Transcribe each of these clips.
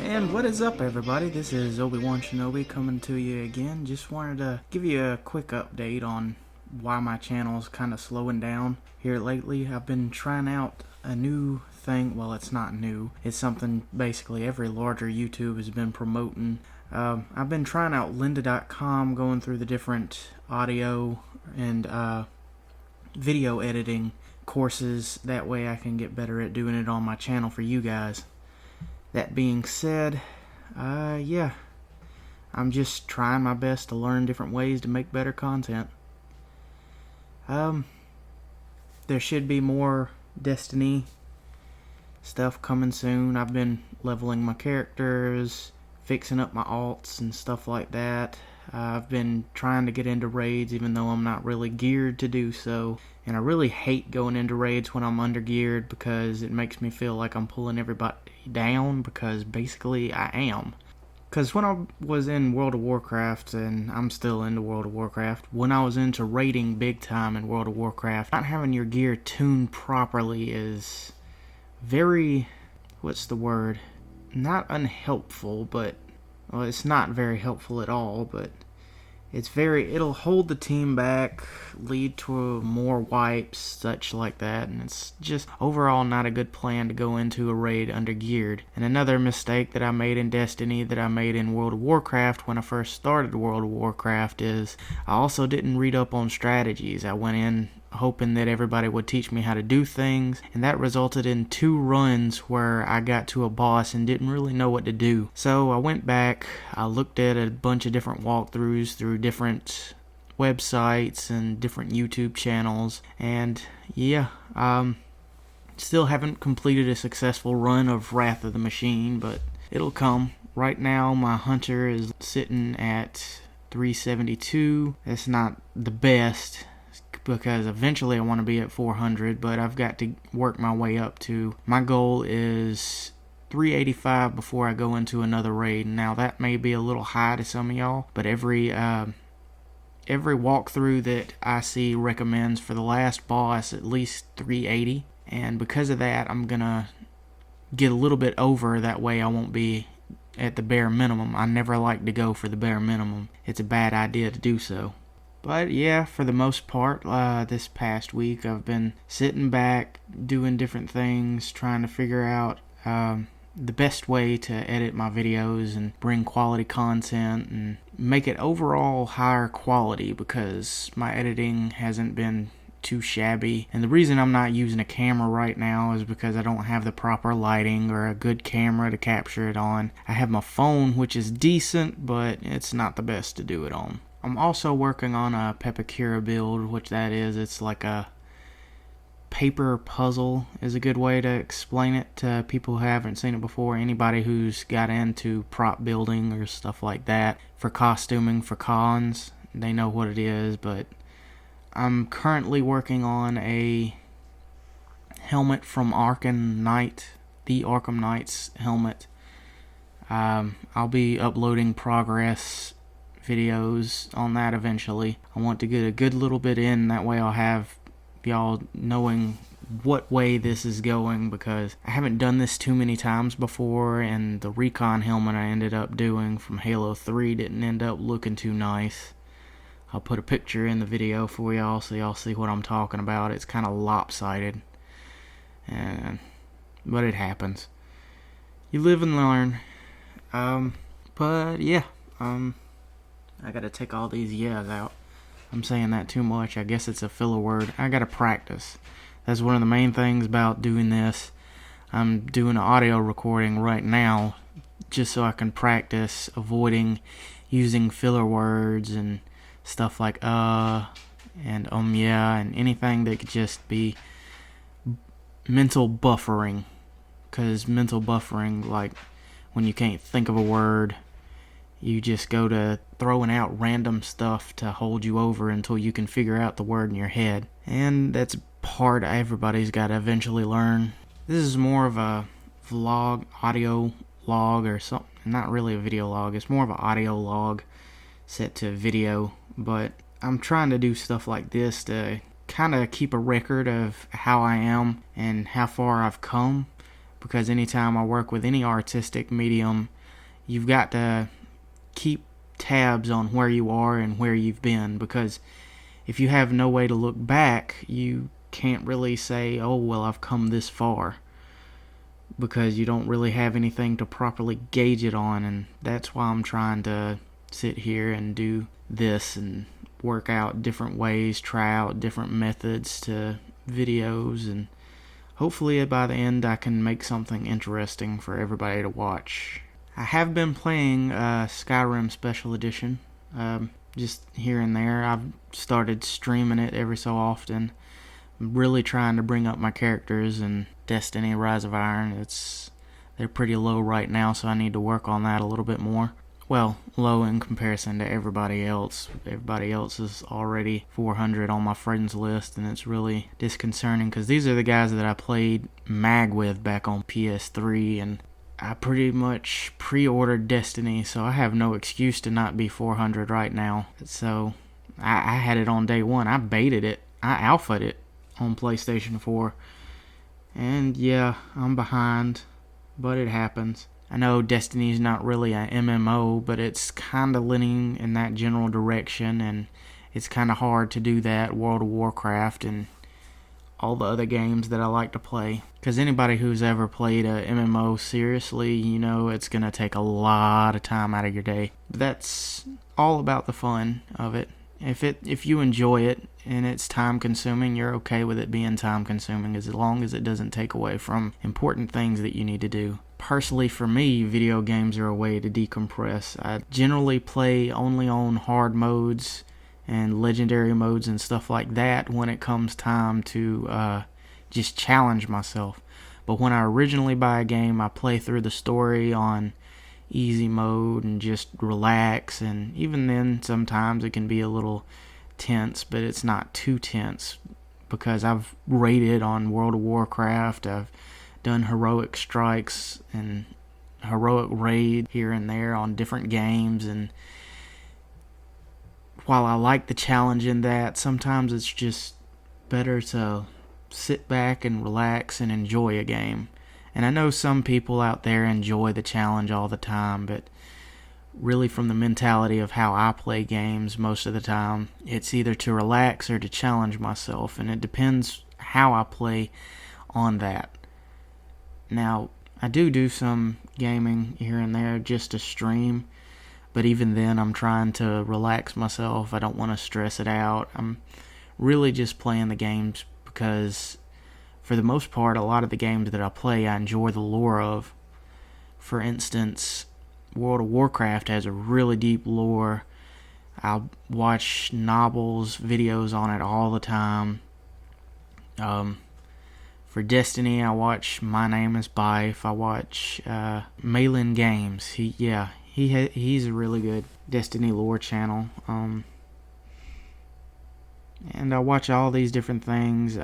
And what is up, everybody? This is Obi-Wan Shinobi coming to you again. Just wanted to give you a quick update on why my channel's kind of slowing down here lately. I've been trying out a new thing. Well, it's not new. It's something basically every larger YouTube has been promoting. I've been trying out lynda.com, going through the different audio and video editing courses. That way I can get better at doing it on my channel for you guys. That being said, yeah, I'm just trying my best to learn different ways to make better content. There should be more Destiny stuff coming soon. I've been leveling my characters, fixing up my alts and stuff like that. I've been trying to get into raids even though I'm not really geared to do so. And I really hate going into raids when I'm under-geared because it makes me feel like I'm pulling everybody down, because basically I am. Because when I was in World of Warcraft, and I'm still into World of Warcraft, when I was into raiding big time in World of Warcraft, not having your gear tuned properly is very, what's the word? Not unhelpful, but, well, it's not very helpful at all, but it'll hold the team back, lead to more wipes, such like that, and it's just overall not a good plan to go into a raid under-geared. And another mistake that I made in Destiny that I made in World of Warcraft when I first started World of Warcraft is I also didn't read up on strategies. I went in hoping that everybody would teach me how to do things, and that resulted in 2 runs where I got to a boss and didn't really know what to do. So I went back, I looked at a bunch of different walkthroughs through different websites and different YouTube channels, and yeah, still haven't completed a successful run of Wrath of the Machine, but it'll come. Right now my hunter is sitting at 372. That's not the best, because eventually I want to be at 400, but I've got to work my way up to, my goal is 385 before I go into another raid. Now that may be a little high to some of y'all, but every walkthrough that I see recommends for the last boss at least 380, and because of that I'm gonna get a little bit over, that way I won't be at the bare minimum. I never like to go for the bare minimum. It's a bad idea to do so. But yeah, for the most part, this past week I've been sitting back, doing different things, trying to figure out the best way to edit my videos and bring quality content and make it overall higher quality, because my editing hasn't been too shabby. And the reason I'm not using a camera right now is because I don't have the proper lighting or a good camera to capture it on. I have my phone, which is decent, but it's not the best to do it on. I'm also working on a Pepakura build, which that is, it's like a paper puzzle is a good way to explain it to people who haven't seen it before. Anybody who's got into prop building or stuff like that for costuming for cons, they know what it is. But I'm currently working on a helmet from Arkham Knight, the Arkham Knight's helmet. I'll be uploading progress videos on that eventually. I want to get a good little bit in, that way I'll have y'all knowing what way this is going, because I haven't done this too many times before, and the recon helmet I ended up doing from Halo 3 didn't end up looking too nice. I'll put a picture in the video for y'all so y'all see what I'm talking about. It's kind of lopsided, but it happens. You live and learn. But yeah, I gotta take all these yeahs out. I'm saying that too much. I guess it's a filler word. I gotta practice. That's one of the main things about doing this. I'm doing an audio recording right now just so I can practice avoiding using filler words and stuff like and yeah, and anything that could just be mental buffering. Because mental buffering, like when you can't think of a word, you just go to throwing out random stuff to hold you over until you can figure out the word in your head. And that's part everybody's got to eventually learn. This is more of a vlog, audio log or something. Not really a video log. It's more of an audio log set to video. But I'm trying to do stuff like this to kind of keep a record of how I am and how far I've come. Because anytime I work with any artistic medium, you've got to keep tabs on where you are and where you've been, because if you have no way to look back, you can't really say, oh, well, I've come this far, because you don't really have anything to properly gauge it on. And that's why I'm trying to sit here and do this and work out different ways, try out different methods to videos, and hopefully by the end I can make something interesting for everybody to watch. I have been playing Skyrim Special Edition, just here and there. I've started streaming it every so often. I'm really trying to bring up my characters in Destiny Rise of Iron. They're pretty low right now, so I need to work on that a little bit more. Well, low in comparison to everybody else. Everybody else is already 400 on my friends list, and it's really disconcerting because these are the guys that I played MAG with back on PS3, and I pretty much pre-ordered Destiny, so I have no excuse to not be 400 right now. So I had it on day one. I baited it. I alphaed it on PlayStation 4. And yeah, I'm behind, but it happens. I know Destiny's not really an MMO, but it's kind of leaning in that general direction, and it's kind of hard to do that. World of Warcraft and all the other games that I like to play. Because anybody who's ever played a MMO seriously, you know it's going to take a lot of time out of your day. That's all about the fun of it. If you enjoy it and it's time consuming, you're okay with it being time consuming as long as it doesn't take away from important things that you need to do. Personally, for me, video games are a way to decompress. I generally play only on hard modes and legendary modes and stuff like that when it comes time to just challenge myself. But when I originally buy a game, I play through the story on easy mode and just relax, and even then sometimes it can be a little tense, but it's not too tense because I've raided on World of Warcraft. I've done heroic strikes and heroic raid here and there on different games, and while I like the challenge in that, sometimes it's just better to sit back and relax and enjoy a game. And I know some people out there enjoy the challenge all the time, but really from the mentality of how I play games most of the time, it's either to relax or to challenge myself, and it depends how I play on that. Now, I do some gaming here and there just to stream, but even then I'm trying to relax myself. I don't want to stress it out. I'm really just playing the games because for the most part, a lot of the games that I play, I enjoy the lore of. For instance, World of Warcraft has a really deep lore. I'll watch Nobbles videos on it all the time. For Destiny, I watch My Name is Bife. I watch Malin Games. He's a really good Destiny lore channel. And I watch all these different things.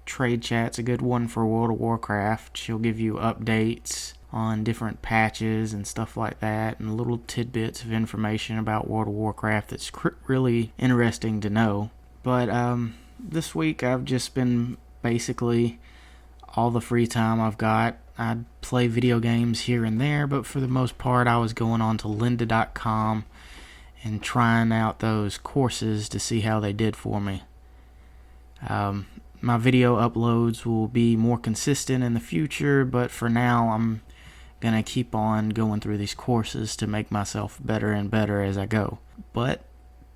Trade Chat's a good one for World of Warcraft. She'll give you updates on different patches and stuff like that, and little tidbits of information about World of Warcraft that's really interesting to know. But this week I've just been basically all the free time I've got. I play video games here and there, but for the most part I was going on to lynda.com and trying out those courses to see how they did for me. My video uploads will be more consistent in the future, but for now I'm going to keep on going through these courses to make myself better and better as I go. But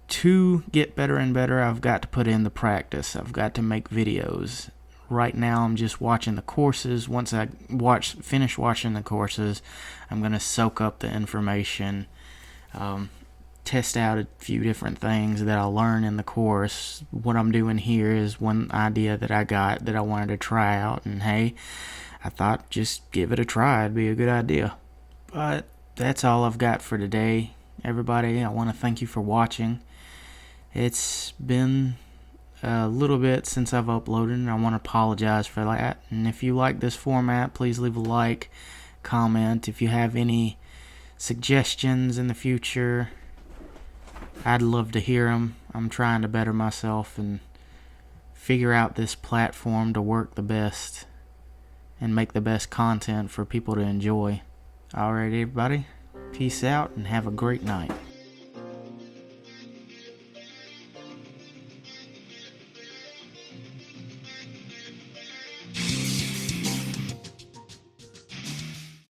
to get better and better, I've got to put in the practice. I've got to make videos. Right now I'm just watching the courses. Once I finish watching the courses, I'm going to soak up the information, test out a few different things that I'll learn in the course. What I'm doing here is one idea that I got that I wanted to try out, and hey, I thought just give it a try. It'd be a good idea. But that's all I've got for today. Everybody, I want to thank you for watching. It's been a little bit since I've uploaded, and I want to apologize for that. And if you like this format, please leave a like, comment. If you have any suggestions in the future, I'd love to hear them. I'm trying to better myself and figure out this platform to work the best and make the best content for people to enjoy. Alright, everybody. Peace out and have a great night.